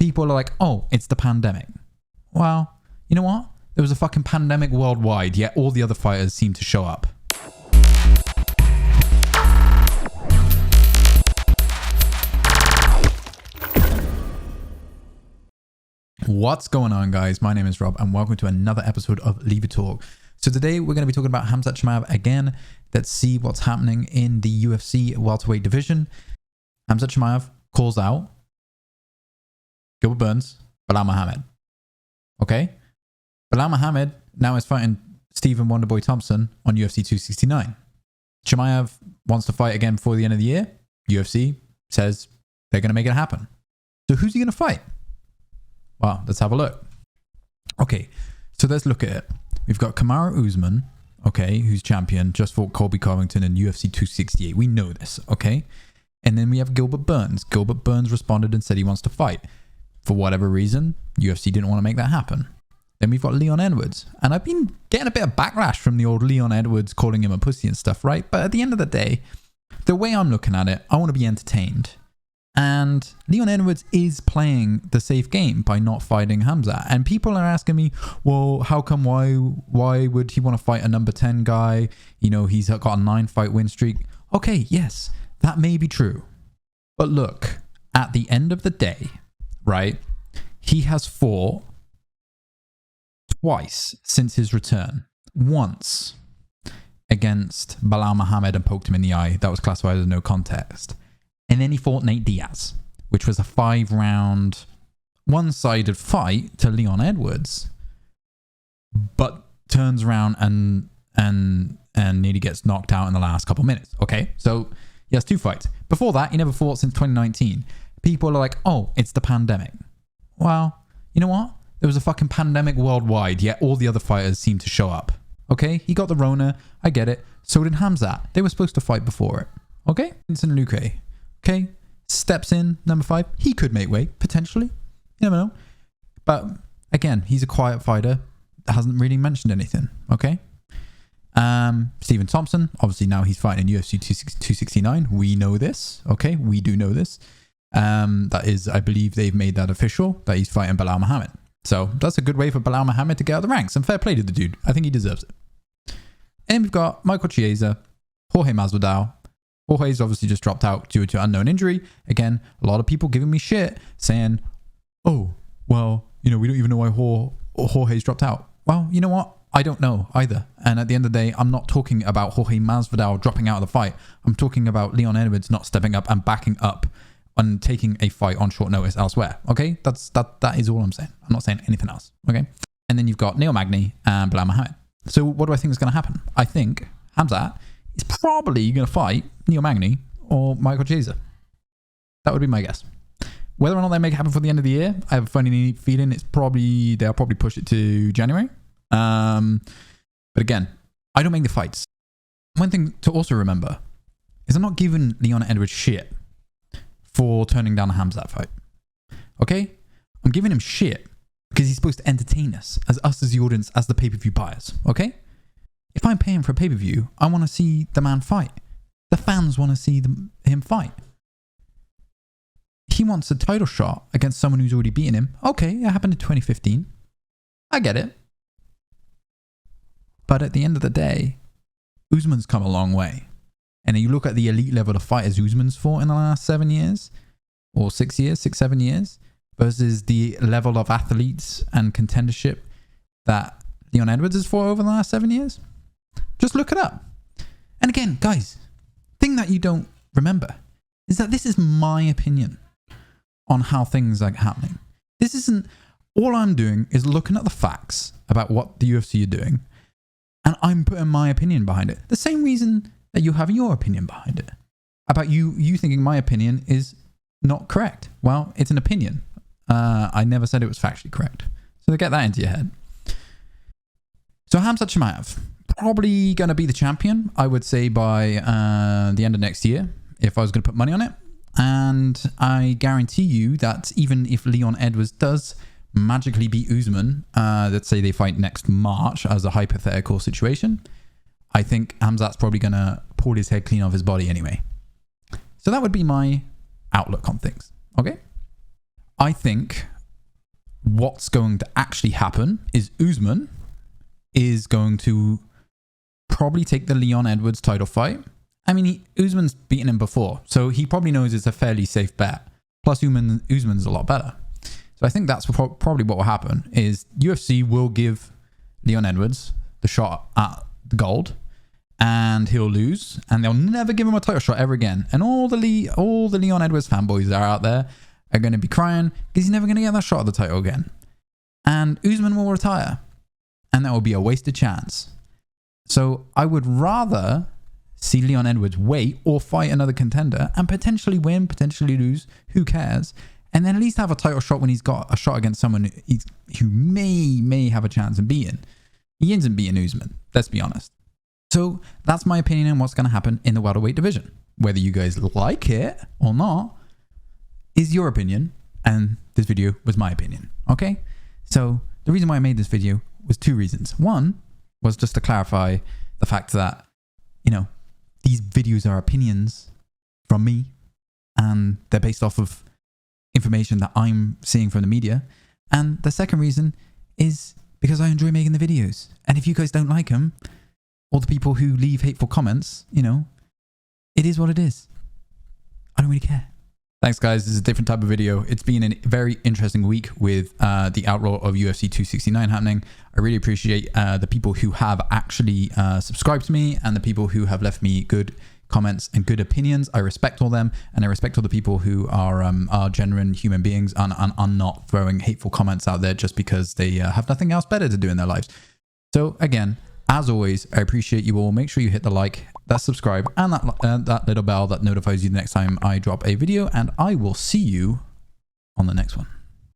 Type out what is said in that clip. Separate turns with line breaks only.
People are like, oh, it's the pandemic. Well, you know what? There was a fucking pandemic worldwide, yet all the other fighters seem to show up. What's going on, guys? My name is Rob and welcome to another episode of Leave It Talk. So today we're going to be talking about Khamzat Chimaev again. Let's see what's happening in the UFC welterweight division. Khamzat Chimaev calls out Gilbert Burns, Belal Muhammad. Okay? Belal Muhammad now is fighting Stephen Wonderboy Thompson on UFC 269. Chimaev wants to fight again before the end of the year. UFC says they're going to make it happen. So who's he going to fight? Well, let's have a look. Okay, so let's look at it. We've got Kamaru Usman, okay, who's champion, just fought Colby Covington in UFC 268. We know this, okay? And then we have Gilbert Burns. Gilbert Burns responded and said he wants to fight. For whatever reason, UFC didn't want to make that happen. Then we've got Leon Edwards. And I've been getting a bit of backlash from the old Leon Edwards calling him a pussy and stuff, right? But at the end of the day, the way I'm looking at it, I want to be entertained. And Leon Edwards is playing the safe game by not fighting Khamzat. And people are asking me, well, how come, why would he want to fight a number 10 guy? You know, he's got a 9-fight win streak. Okay, yes, that may be true. But look, at the end of the day, right, he has fought twice since his return. Once against Belal Muhammad and poked him in the eye. That was classified as no contest. And then he fought Nate Diaz, which was a 5-round, one-sided fight to Leon Edwards, but turns around and nearly gets knocked out in the last couple minutes. Okay, so he has 2 fights. Before that, he never fought since 2019. People are like, oh, it's the pandemic. Well, you know what? There was a fucking pandemic worldwide, yet all the other fighters seem to show up. Okay, he got the Rona. I get it. So did Khamzat. They were supposed to fight before it. Okay, Vincent Luque. Okay, steps in, number 5. He could make weight, potentially. You never know. But again, he's a quiet fighter. Hasn't really mentioned anything. Okay. Stephen Thompson, obviously now he's fighting in UFC 269. We know this. Okay, we do know this. That is, I believe they've made that official, that he's fighting Belal Muhammad. So that's a good way for Belal Muhammad to get out of the ranks. And fair play to the dude. I think he deserves it. And we've got Michael Chiesa, Jorge Masvidal. Jorge's obviously just dropped out due to unknown injury. Again, a lot of people giving me shit saying, oh, well, you know, we don't even know why Jorge's dropped out. Well, you know what? I don't know either. And at the end of the day, I'm not talking about Jorge Masvidal dropping out of the fight. I'm talking about Leon Edwards not stepping up and backing up and taking a fight on short notice elsewhere. Okay? That is all I'm saying. I'm not saying anything else. Okay? And then you've got Neil Magny and Belal Muhammad. So what do I think is going to happen? I think Khamzat is probably going to fight Neil Magny or Michael Chiesa. That would be my guess. Whether or not they make it happen for the end of the year, I have a funny feeling they'll probably push it to January. But again, I don't make the fights. One thing to also remember is I'm not giving Leon Edwards shit for turning down a Khamzat fight. Okay? I'm giving him shit because he's supposed to entertain us as the audience, as the pay-per-view buyers. Okay? If I'm paying for a pay-per-view, I want to see the man fight. The fans want to see him fight. He wants a title shot against someone who's already beaten him. Okay, it happened in 2015. I get it. But at the end of the day, Usman's come a long way. And you look at the elite level of fighters Usman's fought in the last 7 years, or 6 years, 7 years, versus the level of athletes and contendership that Leon Edwards has fought over the last 7 years. Just look it up. And again, guys, thing that you don't remember is that this is my opinion on how things are happening. This isn't, all I'm doing is looking at the facts about what the UFC are doing, and I'm putting my opinion behind it. The same reason that you have your opinion behind it. About you thinking my opinion is not correct. Well, it's an opinion. I never said it was factually correct. So get that into your head. So Khamzat Chimaev, probably going to be the champion, I would say, by the end of next year, if I was going to put money on it. And I guarantee you that even if Leon Edwards does magically beat Usman, let's say they fight next March as a hypothetical situation, I think Khamzat's probably going to pull his head clean off his body anyway. So that would be my outlook on things. Okay? I think what's going to actually happen is Usman is going to probably take the Leon Edwards title fight. I mean, Usman's beaten him before, so he probably knows it's a fairly safe bet. Plus, Usman's a lot better. So I think that's probably what will happen is UFC will give Leon Edwards the shot at the gold, and he'll lose, and they'll never give him a title shot ever again. And all the Leon Edwards fanboys that are out there are going to be crying because he's never going to get that shot at the title again. And Usman will retire, and that will be a wasted chance. So I would rather see Leon Edwards wait or fight another contender and potentially win, potentially lose, who cares? And then at least have a title shot when he's got a shot against someone who may have a chance of beating. He isn't beating Usman, let's be honest. So that's my opinion on what's going to happen in the welterweight division. Whether you guys like it or not is your opinion, and this video was my opinion, okay? So the reason why I made this video was two reasons. One was just to clarify the fact that, you know, these videos are opinions from me, and they're based off of information that I'm seeing from the media. And the second reason is because I enjoy making the videos. And if you guys don't like them, or the people who leave hateful comments, you know, it is what it is. I don't really care. Thanks, guys. This is a different type of video. It's been a very interesting week with the outlaw of UFC 269 happening. I really appreciate the people who have actually subscribed to me and the people who have left me good comments and good opinions. I respect all them, and I respect all the people who are genuine human beings and are not throwing hateful comments out there just because they have nothing else better to do in their lives. So again, as always, I appreciate you all. Make sure you hit the like, that subscribe, and that little bell that notifies you the next time I drop a video, and I will see you on the next one.